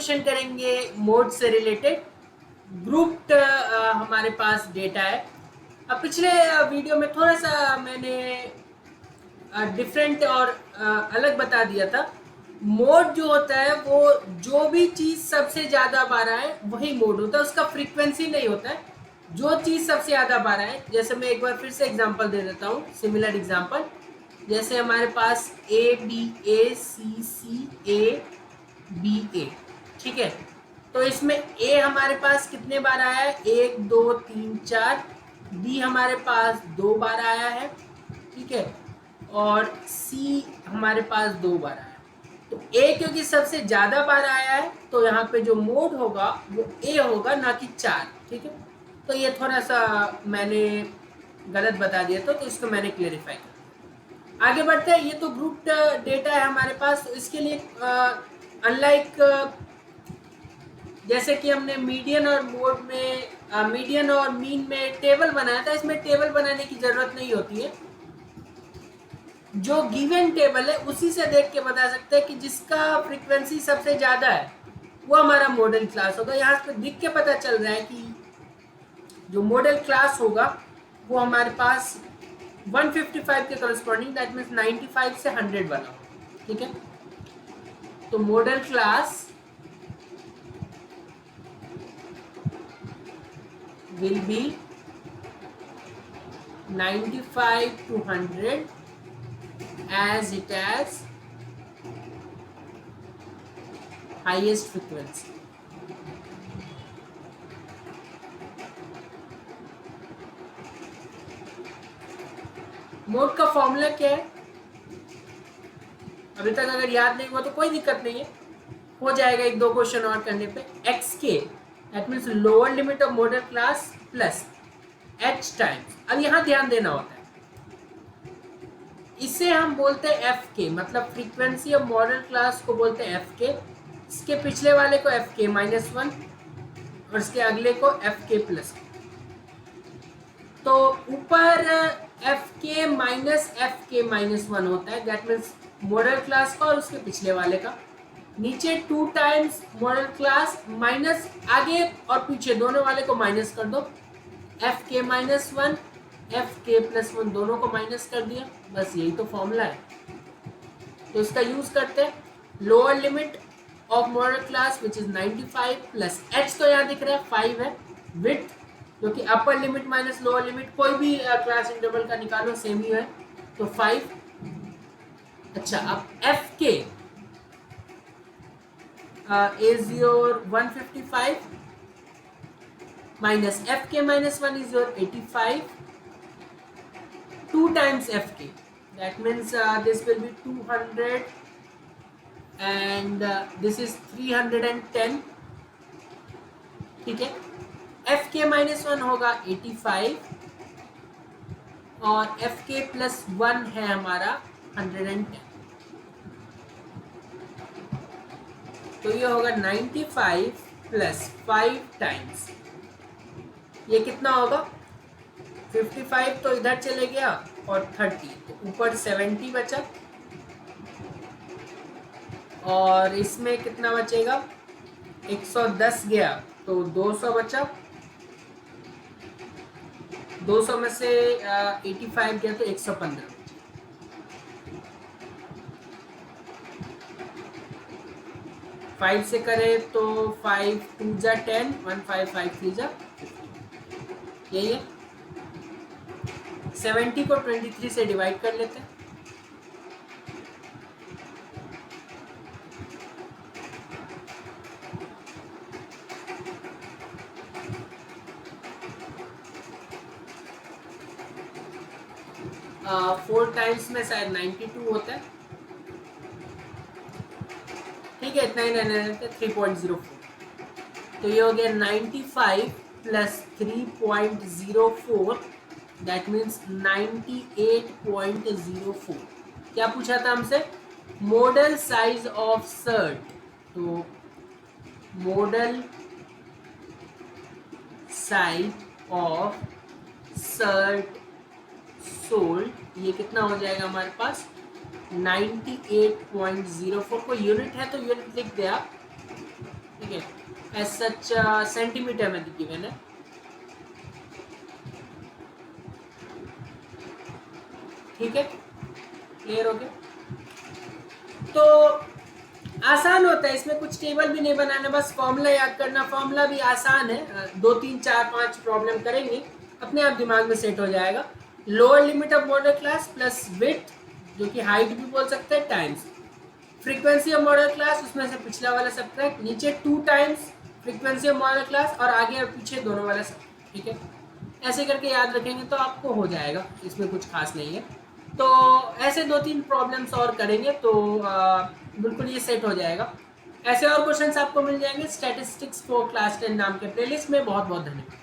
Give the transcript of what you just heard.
Question करेंगे mode से related. Grouped हमारे पास डेटा है। अब पिछले वीडियो में थोड़ा सा मैंने डिफरेंट और अलग बता दिया था। मोड जो होता है वो जो भी चीज सबसे ज्यादा बार आए वही मोड होता है, उसका फ्रीक्वेंसी नहीं होता है। जो चीज सबसे ज्यादा बार आए, जैसे मैं एक बार फिर से एग्जांपल दे देता हूँ, सिमिलर एग्जांपल। जैसे हमारे पास A B A C C A B ए, ठीक है। तो इसमें ए हमारे पास कितने बार आया है? 1 2 3 4। बी हमारे पास 2 बार आया है, ठीक है। और सी हमारे पास 2 बार आया है। तो ए क्योंकि सबसे ज्यादा बार आया है तो यहाँ पे जो मोड होगा वो ए होगा, ना कि 4, ठीक है। तो ये थोड़ा सा मैंने गलत बता दिया तो इसको मैंने क्लेरिफाई कर। आगे बढ़ते हैं। ये तो ग्रुप डेटा है हमारे पास। तो इसके लिए अनलाइक जैसे कि हमने मीडियन और मोड में मीडियन और मीन में टेबल बनाया था, इसमें टेबल बनाने की जरूरत नहीं होती है। जो गिवन टेबल है उसी से देख के बता सकते हैं कि जिसका फ्रीक्वेंसी सबसे ज्यादा है वो हमारा मॉडल क्लास होगा। यहाँ पे दिख के पता चल रहा है कि जो मॉडल क्लास होगा वो हमारे पास 155 के करस्पॉन्डिंग, दैट मीन्स 95 से 100 वाला होगा, ठीक है। तो model class will be 95 to 100 as it has highest frequency. Mode का फॉर्मूला क्या है? अभी तक अगर याद नहीं हुआ तो कोई दिक्कत नहीं है, हो जाएगा एक दो क्वेश्चन और करने पे। एक्स के that means lower limit of model class plus H times. अब यहाँ ध्यान देना होता है, इसे हम बोलते हैं एफ के, मतलब फ्रीक्वेंसी ऑफ मॉडल क्लास को बोलते हैं एफ के। इसके पिछले वाले को एफ के -1 और इसके अगले को एफ के प्लस। तो ऊपर एफ के माइनस एफ के -1 होता है, दैट मीन्स मॉडल क्लास का और उसके पिछले वाले का। नीचे 2 टाइम्स मॉडल क्लास माइनस आगे और पीछे दोनों वाले को माइनस कर दो, एफ के -1 एफ के +1 दोनों को माइनस कर दिया। बस यही तो फॉर्मूला है। तो इसका यूज करते हैं। Lower limit of model class which is 95 plus H, तो यहाँ दिख रहा है 5 है। विड्थ जो कि upper limit minus lower limit, कोई भी क्लास इंटरवल का निकालो सेम ही है, तो 5। अच्छा, अब एफ के is your 155 minus fk minus 1 is your 85, 2 times fk, that means this will be 200 and this is 310, ठीक है। fk minus 1 होगा 85 और fk plus 1 है हमारा 110, तो ये होगा 95 प्लस 5 टाइम्स, ये कितना होगा? 55 तो इधर चले गया और 30, तो ऊपर 70 बचा और इसमें कितना बचेगा? 110 गया तो 200 बचा। 200 में से 85 गया तो 115। 5 से करें तो 5 2 जा 10, 1 5 5 3 जा, यही है। 70 को 23 से डिवाइड कर लेते हैं। फोर टाइम्स में शायद 92 होता है, ठीक है। इतना ही रहने देते हैं, 3.04। तो ये हो गया 95 प्लस 3.04, दैट मीन्स 98.04। क्या पूछा था हमसे? Model size of shirt. तो model size of shirt sold, ये कितना हो जाएगा हमारे पास? 98.04। को यूनिट है तो यूनिट लिख दे आप, एज सच सेंटीमीटर में गिवन है। ठीक है, क्लियर हो गया। तो आसान होता है, इसमें कुछ टेबल भी नहीं बनाना, बस फॉर्मूला याद करना। फॉर्मूला भी आसान है, 2 3 4 5 प्रॉब्लम करेंगे अपने आप दिमाग में सेट हो जाएगा। Lower limit of model class plus width, जो कि हाइट भी बोल सकते हैं, times frequency of model class, उसमें से पिछला वाला सब्ट्रैक्ट, नीचे 2 times frequency of model class और आगे और पीछे दोनों वाला सब्ट्रैक्ट। ठीक है, ऐसे करके याद रखेंगे तो आपको हो जाएगा, इसमें कुछ खास नहीं है। तो ऐसे 2 3 प्रॉब्लम्स और करेंगे तो बिल्कुल ये सेट हो जाएगा। ऐसे और क्वेश्चंस आपको मिल जाएंगे स्टैटिस्टिक्स फॉर क्लास 10 नाम के प्लेलिस्ट में। बहुत बहुत धन्यवाद।